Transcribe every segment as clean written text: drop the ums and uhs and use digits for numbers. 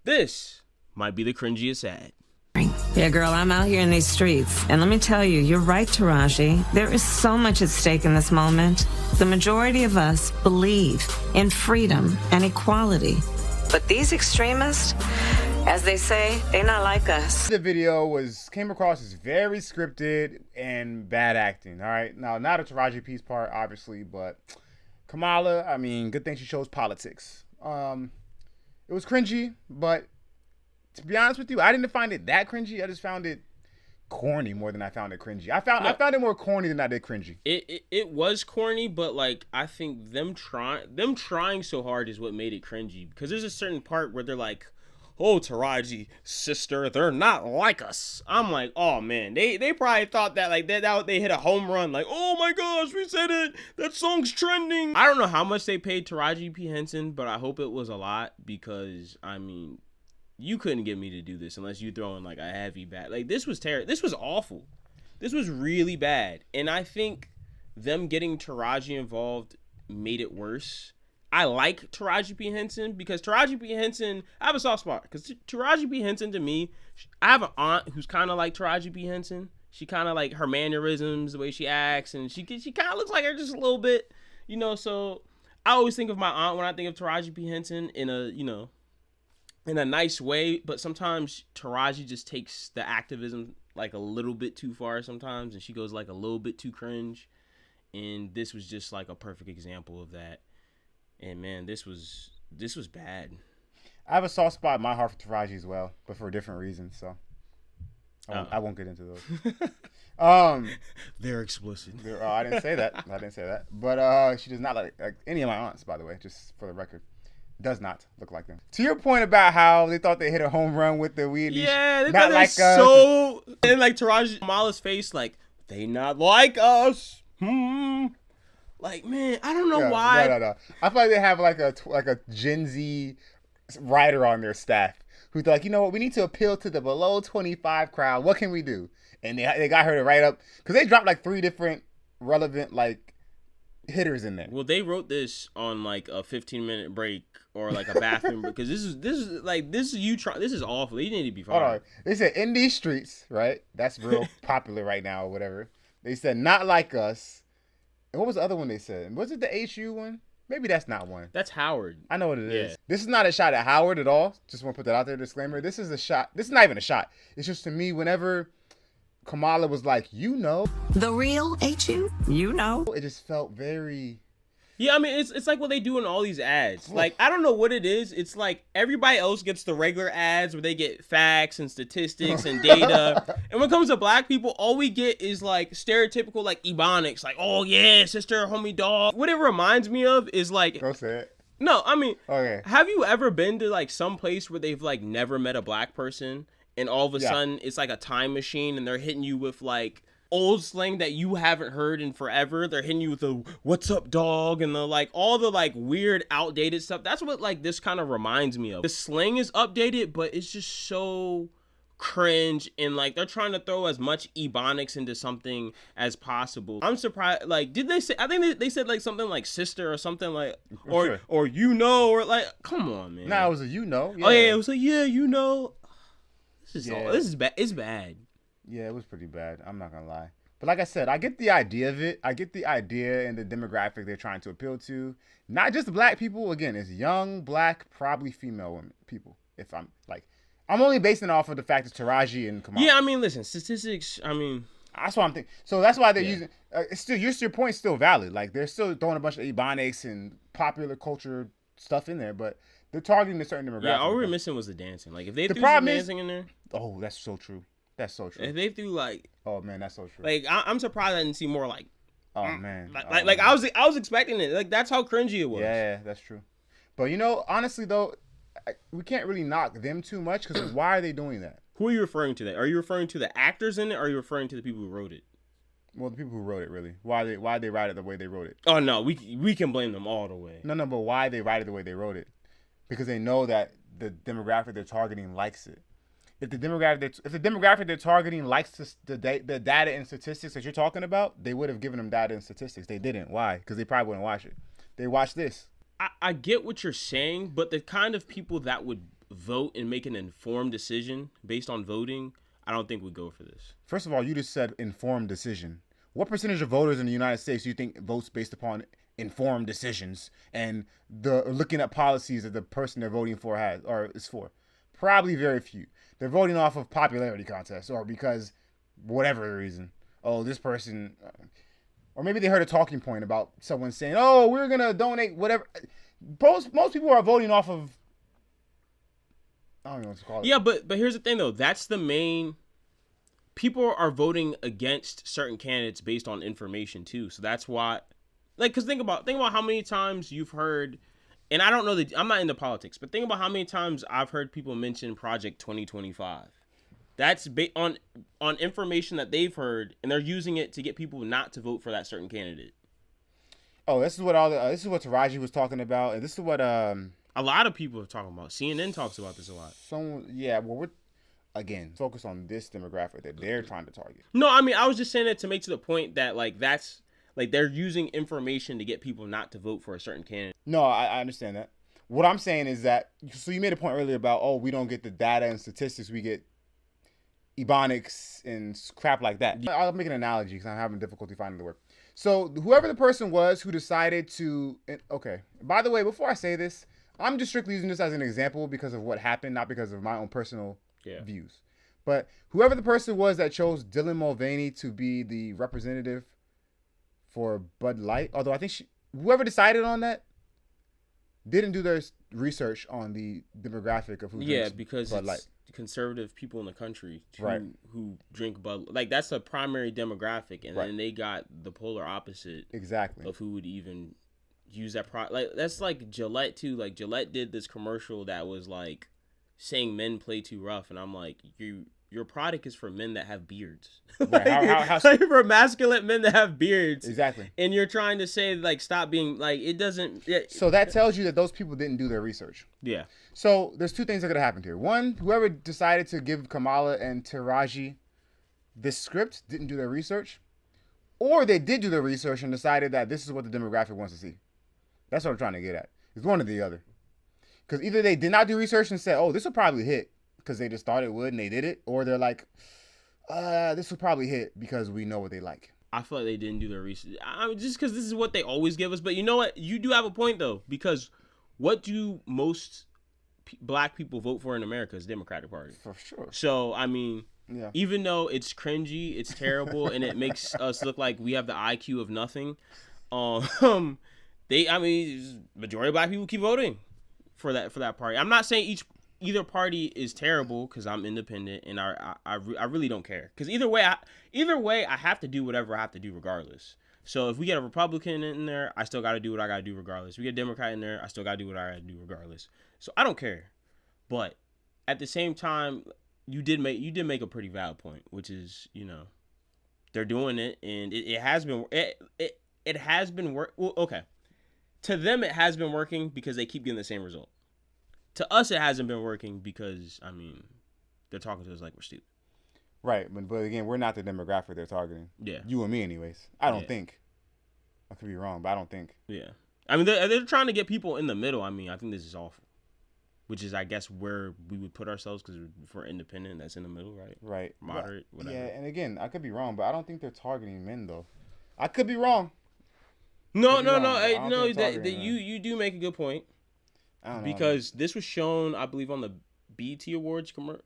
This might be the cringiest ad. Yeah, girl, I'm out here in these streets. And let me tell you, you're right, Taraji. There is so much at stake in this moment. The majority of us believe in freedom and equality. But these extremists, as they say, they're not like us. The video came across as very scripted and bad acting, all right? Now, not a Taraji P's part, obviously, but Kamala, I mean, good thing she chose politics. It was cringy, but to be honest with you, I didn't find it that cringy. I just found it corny more than I found it cringy. I found it more corny than I did cringy. It was corny, but like I think them trying so hard is what made it cringy, because there's a certain part where they're like, "Oh, Taraji, sister, they're not like us." I'm like, oh man, they probably thought that like that they hit a home run, like, oh my gosh, we said it, that song's trending. I don't know how much they paid Taraji P. Henson, but I hope it was a lot, because I mean, you couldn't get me to do this unless you throw in like a heavy bat. Like, this was terrible. This was awful. This was really bad. And I think them getting Taraji involved made it worse. I like Taraji P. Henson because Taraji P. Henson, I have a soft spot because Taraji P. Henson, to me, I have an aunt who's kind of like Taraji P. Henson. She kind of like her mannerisms, the way she acts, and she kind of looks like her just a little bit, you know. So I always think of my aunt when I think of Taraji P. Henson in a, you know, in a nice way, but sometimes Taraji just takes the activism like a little bit too far sometimes, and she goes like a little bit too cringe, and this was just like a perfect example of that. And man, this was bad. I have a soft spot in my heart for Taraji as well, but for different reasons, so I won't get into those. They're explicit. I didn't say that. But she does not like any of my aunts, by the way, just for the record. Does not look like them. To your point about how they thought they hit a home run with the weed. Yeah, they not thought like us. So, and like Taraji Kamala's face, like, they not like us. Like, man, I don't know why. No. I feel like they have like a Gen Z writer on their staff who's like, you know what, we need to appeal to the below 25 crowd. What can we do? And they got her to write up, because they dropped like 3 different relevant like hitters in there. Well, they wrote this on like a 15-minute break or like a bathroom because this is awful. You need to be fired. Hold on. They said in these streets, right? That's real popular right now or whatever. They said not like us. And what was the other one they said? Was it the HU one? Maybe that's not one. That's Howard. I know what it is. This is not a shot at Howard at all. Just want to put that out there, disclaimer. This is a shot. This is not even a shot. It's just, to me, whenever Kamala was like, you know. The real HU? You know? It just felt very... Yeah, I mean, it's like what they do in all these ads. Like, I don't know what it is. It's like everybody else gets the regular ads where they get facts and statistics and data. And when it comes to black people, all we get is like stereotypical like ebonics. Like, oh yeah, sister, homie, dog. What it reminds me of is like... Don't say it. No, I mean, okay. Have you ever been to like some place where they've like never met a black person and all of a sudden it's like a time machine and they're hitting you with like old slang that you haven't heard in forever? They're hitting you with the "what's up, dog" and the like all the like weird outdated stuff. That's what like this kind of reminds me of. The slang is updated, but it's just so cringe, and like they're trying to throw as much ebonics into something as possible. I'm surprised. Like, did they say? I think they said like something like sister or something like, or you know, or like, come on, man. Nah, it was a you know. Yeah. Oh yeah, it was like, yeah, you know. This is bad. It's bad. Yeah, it was pretty bad. I'm not gonna lie. But like I said, I get the idea of it. I get the idea and the demographic they're trying to appeal to. Not just black people. Again, it's young, black, probably female women, people. If I'm only basing it off of the fact that Taraji and Kamala. Yeah, I mean, listen, statistics. I mean, that's what I'm thinking. So that's why they're using. It's still your point's still valid. Like, they're still throwing a bunch of ebonics and popular culture stuff in there, but they're targeting a certain demographic. Yeah, all we were missing was the dancing. Like, if they threw some dancing in there. Oh, that's so true. That's so true. If they threw like, oh man, that's so true. Like, I'm surprised I didn't see more like, oh man, like I was expecting it. Like, that's how cringy it was. Yeah, that's true. But you know, honestly though, we can't really knock them too much, because why are they doing that? Who are you referring to? That? Are you referring to the actors in it, or are you referring to the people who wrote it? Well, the people who wrote it, really. Why they write it the way they wrote it? Oh no, we can blame them all the way. No, but why they write it the way they wrote it? Because they know that the demographic they're targeting likes it. If the demographic they're targeting likes the data and statistics that you're talking about, they would have given them data and statistics. They didn't. Why? Because they probably wouldn't watch it. They watched this. I get what you're saying, but the kind of people that would vote and make an informed decision based on voting, I don't think we'd go for this. First of all, you just said informed decision. What percentage of voters in the United States do you think votes based upon informed decisions and the looking at policies that the person they're voting for has or is for? Probably very few. They're voting off of popularity contests or because whatever reason. Oh, this person, or maybe they heard a talking point about someone saying, "Oh, we're gonna donate whatever." Most people are voting off of. I don't know what to call it. Yeah, but here's the thing though. That's the main. People are voting against certain candidates based on information too. So that's why, like, cause think about how many times you've heard, and I don't know that I'm not into politics, but think about how many times I've heard people mention Project 2025. That's on information that they've heard, and they're using it to get people not to vote for that certain candidate. Oh, this is what Taraji was talking about, and this is what a lot of people are talking about. CNN talks about this a lot. We're again focused on this demographic that they're trying to target. No, I mean I was just saying it to make to the point that like that's like they're using information to get people not to vote for a certain candidate. No, I understand that. What I'm saying is that so you made a point earlier about we don't get the data and statistics, we get ebonics and crap like that. I'll make an analogy because I'm having difficulty finding the word. So whoever the person was who decided to, okay, by the way, before I say this, I'm just strictly using this as an example because of what happened, not because of my own personal views. But whoever the person was that chose Dylan Mulvaney to be the representative for Bud Light, although I think whoever decided on that didn't do their research on the demographic of who drinks because Bud Light. Conservative people in the country right. who drink Bud, like that's a primary demographic, and then they got the polar opposite exactly of who would even use that product. Like that's like Gillette too. Like Gillette did this commercial that was like saying men play too rough, and I'm like, your product is for men that have beards. Right. how like for masculine men that have beards. Exactly. And you're trying to say like stop being like it doesn't. So that tells you that those people didn't do their research. Yeah. So there's two things that could have happened here. One, whoever decided to give Kamala and Taraji this script didn't do their research, or they did do their research and decided that this is what the demographic wants to see. That's what I'm trying to get at. It's one or the other. Because either they did not do research and said, "Oh, this will probably hit," because they just thought it would and they did it, or they're like, "This will probably hit because we know what they like." I feel like they didn't do their research. I mean, just because this is what they always give us. But you know what? You do have a point though, because what do most black people vote for in America is Democratic Party. For sure. So, I mean, even though it's cringy, it's terrible, and it makes us look like we have the IQ of nothing, majority of black people keep voting for that party. I'm not saying either party is terrible because I'm independent and I really don't care. Because either way, I have to do whatever I have to do regardless. So if we get a Republican in there, I still got to do what I got to do regardless. If we get a Democrat in there, I still got to do what I got to do regardless. So I don't care. But at the same time, you did make a pretty valid point, which is, they're doing it and it has been it has been work. Well, okay. To them, it has been working because they keep getting the same result. To us, it hasn't been working because, they're talking to us like we're stupid. Right, but again, we're not the demographic they're targeting. Yeah. You and me, anyways. I don't think. I could be wrong, but I don't think. Yeah. I mean, they're trying to get people in the middle. I think this is awful. Which is, I guess, where we would put ourselves because if we're independent, that's in the middle, right? Right. Moderate, whatever. Yeah, and again, I could be wrong, but I don't think they're targeting men, though. I could be wrong. No. You do make a good point. I don't know. Because this was shown, I believe, on the BET Awards commercial.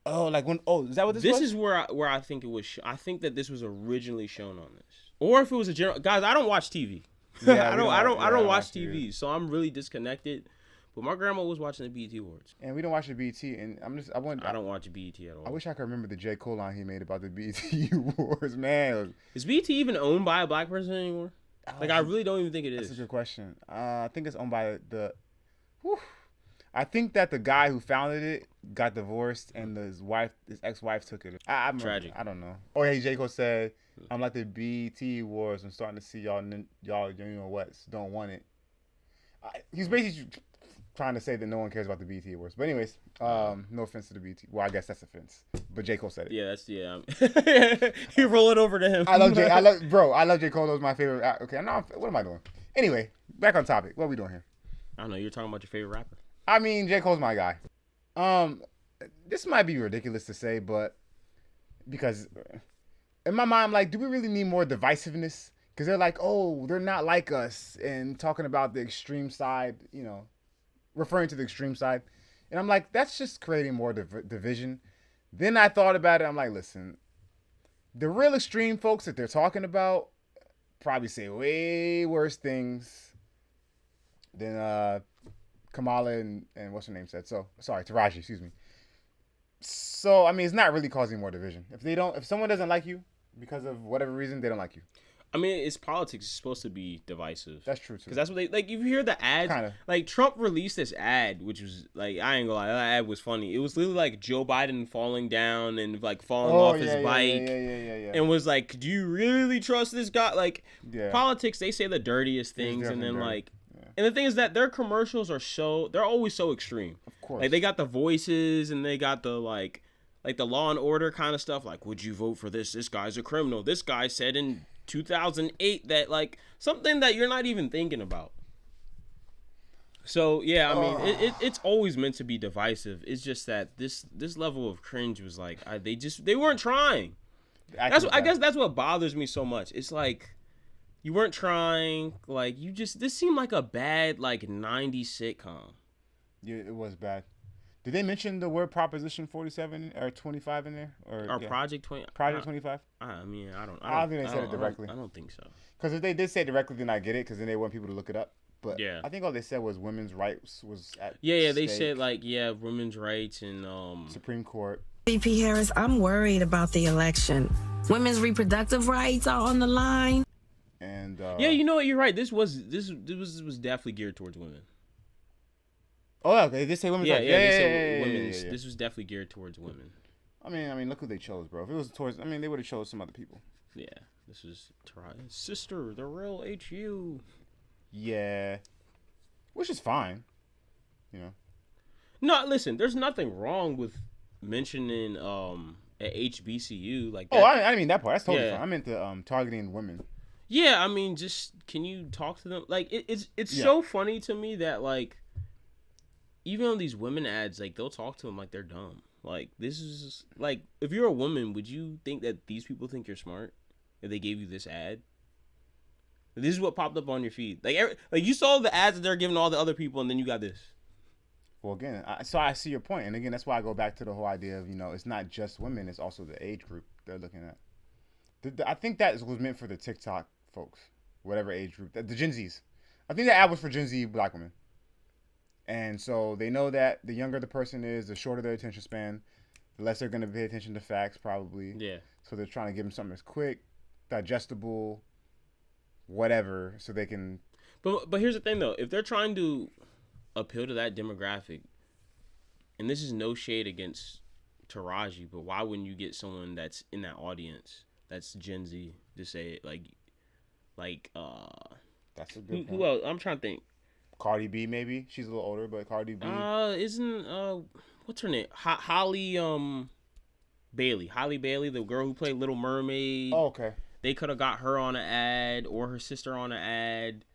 Oh, like when? Oh, is that what this was? This is where I think it was. I think that this was originally shown on this, or if it was a general. Guys, I don't watch TV. Yeah, I don't watch TV, so I'm really disconnected. But my grandma was watching the BET Awards, and we don't watch the BET, and I don't watch BET at all. I wish I could remember the J. Cole line he made about the BET Awards, man. Is BET even owned by a black person anymore? I really don't even think it is. That's a good question. I think it's owned by the. Whew. I think that the guy who founded it got divorced, and his ex-wife took it. Tragic. I don't know. Oh yeah, J. Cole said, "I'm like the BET Awards. I'm starting to see y'all what don't want it." He's basically trying to say that no one cares about the BET Awards. But anyways, no offense to the BET. Well, I guess that's offense. But J. Cole said it. Yeah. You roll it over to him. I love J. Cole. That was my favorite. Okay, what am I doing? Anyway, back on topic. What are we doing here? I don't know. You're talking about your favorite rapper. J. Cole's my guy. Um, this might be ridiculous to say, but because in my mind, I'm like, do we really need more divisiveness? Because they're like, oh, they're not like us, and talking about the extreme side, referring to the extreme side, and I'm like, that's just creating more division. Then I thought about it. I'm like, listen, the real extreme folks that they're talking about probably say way worse things than Kamala and what's her name said. So sorry, Taraji, excuse me. So I mean, it's not really causing more division. If someone doesn't like you because of whatever reason, they don't like you. I mean, it's politics. It's supposed to be divisive. That's true too. Because that's what they like. If you hear the ads, Kinda. like Trump released this ad, which was like, I ain't gonna lie, that ad was funny. It was literally like Joe Biden falling down and like falling off his bike, and was like, "Do you really trust this guy?" Like, politics, they say the dirtiest things, and then like, and the thing is that their commercials are they're always so extreme. Of course, like they got the voices and they got the like the Law and Order kind of stuff. Like, would you vote for this? This guy's a criminal. This guy said in 2008 that like something that you're not even thinking about. So yeah, I mean it's always meant to be divisive. It's just that this level of cringe was like they weren't trying. I guess that's what bothers me so much. It's like you weren't trying. Like this seemed like a bad like 90s sitcom. Yeah, it was bad. Did they mention the word Proposition 47 or 25 in there? Or Project 20? Project 25? I mean, I don't think they said it directly. I don't think so. Because if they did say it directly, then I get it, because then they want people to look it up. But yeah. I think all they said was women's rights was at they said like, women's rights and Supreme Court. VP Harris, I'm worried about the election. Women's reproductive rights are on the line. And yeah, you know what? You're right. This was definitely geared towards women. Oh, okay. They say women's rights. They said women's. This was definitely geared towards women. I mean, look who they chose, bro. If it was towards, they would have chose some other people. Yeah, this is Taraji's sister, the real HU. Yeah, which is fine. No, listen. There's nothing wrong with mentioning at HBCU like that. Oh, I didn't mean that part. That's totally fine. I meant the targeting women. Yeah, I mean, just can you talk to them? Like, it's so funny to me that like. Even on these women ads, like, they'll talk to them like they're dumb. Like, this is, like, if you're a woman, would you think that these people think you're smart if they gave you this ad? This is what popped up on your feed. Like you saw the ads that they're giving all the other people, and then you got this. Well, again, so I see your point. And again, that's why I go back to the whole idea of, it's not just women. It's also the age group they're looking at. I think that was meant for the TikTok folks, whatever age group. The Gen Zs. I think the ad was for Gen Z black women. And so they know that the younger the person is, the shorter their attention span, the less they're going to pay attention to facts, probably. Yeah. So they're trying to give them something that's quick, digestible, whatever, so they can. But here's the thing, though. If they're trying to appeal to that demographic, and this is no shade against Taraji, but why wouldn't you get someone that's in that audience that's Gen Z to say it? That's a good point. Who else? I'm trying to think. Cardi B, maybe. She's a little older, but Cardi B. What's her name? Holly Bailey, the girl who played Little Mermaid. Oh, okay. They could have got her on an ad or her sister on an ad.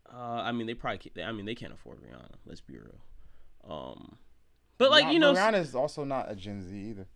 They can't afford Rihanna. Let's be real. But like Rihanna's also not a Gen Z either.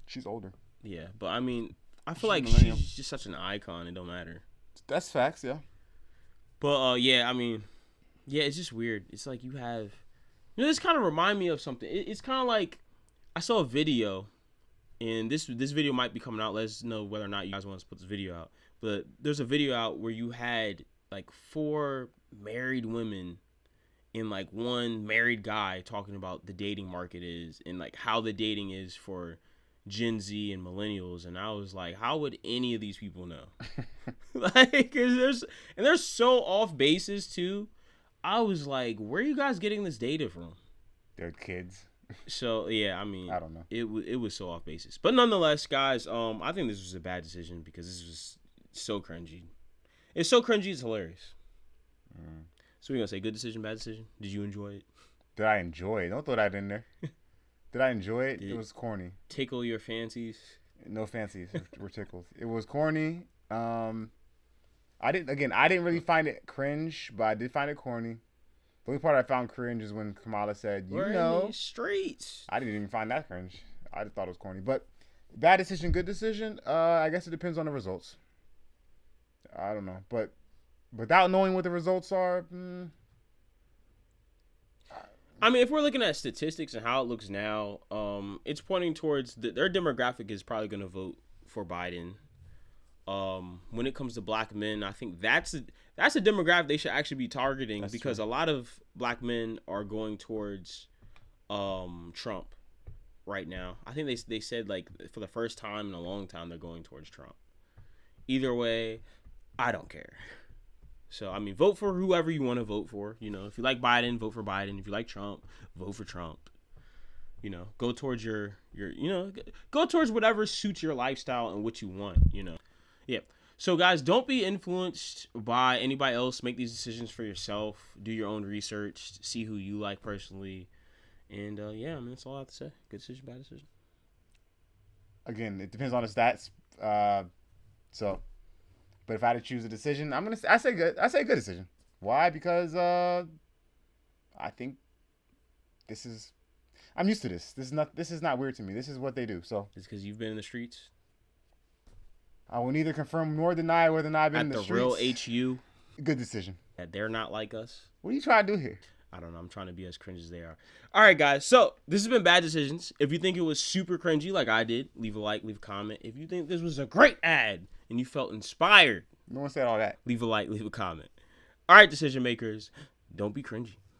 She's older. Yeah, but I mean, I feel like she's just such an icon. It don't matter. That's facts, yeah. But yeah, it's just weird. It's like you have, this kind of remind me of something. It's kind of like I saw a video, and this video might be coming out. Let us know whether or not you guys want us to put this video out. But there's a video out where you had like 4 married women and like one married guy talking about the dating market is and like how the dating is for Gen Z and millennials, and I was like, how would any of these people know? Like, they're so off basis too. I was like, where are you guys getting this data from? They're kids. So yeah, I mean, I don't know. It was so off basis, but nonetheless, guys, I think this was a bad decision because this was so cringy. It's so cringy, it's hilarious. So we're gonna say good decision, bad decision. Did you enjoy it? Did I enjoy it? Don't throw that in there. Did I enjoy it? It was corny. Tickle your fancies? No fancies were tickled. It was corny. I didn't really find it cringe, but I did find it corny. The only part I found cringe is when Kamala said, "You We're know," in these streets. I didn't even find that cringe. I just thought it was corny. But bad decision, good decision. I guess it depends on the results. I don't know, but without knowing what the results are, I mean, if we're looking at statistics and how it looks now, it's pointing towards their demographic is probably going to vote for Biden. When it comes to black men, I think that's a demographic they should actually be targeting, because a lot of black men are going towards Trump right now. I think they said, like, for the first time in a long time they're going towards Trump. Either way, I don't care. So, I mean, vote for whoever you want to vote for. You know, if you like Biden, vote for Biden. If you like Trump, vote for Trump. You know, go towards your go towards whatever suits your lifestyle and what you want, you know. Yeah. So, guys, don't be influenced by anybody else. Make these decisions for yourself. Do your own research. See who you like personally. And, yeah, I mean, that's all I have to say. Good decision, bad decision. Again, it depends on the stats. But if I had to choose a decision, I say good. I say good decision. Why? Because I think I'm used to this. This is not weird to me. This is what they do. So it's because you've been in the streets. I will neither confirm nor deny whether or not I've been in the streets. At the real HU. Good decision. That they're not like us. What are you trying to do here? I don't know. I'm trying to be as cringe as they are. All right, guys. So this has been Bad Decisions. If you think it was super cringy like I did, leave a like, leave a comment. If you think this was a great ad and you felt inspired, no one said all that. Leave a like, leave a comment. All right, decision makers, don't be cringy.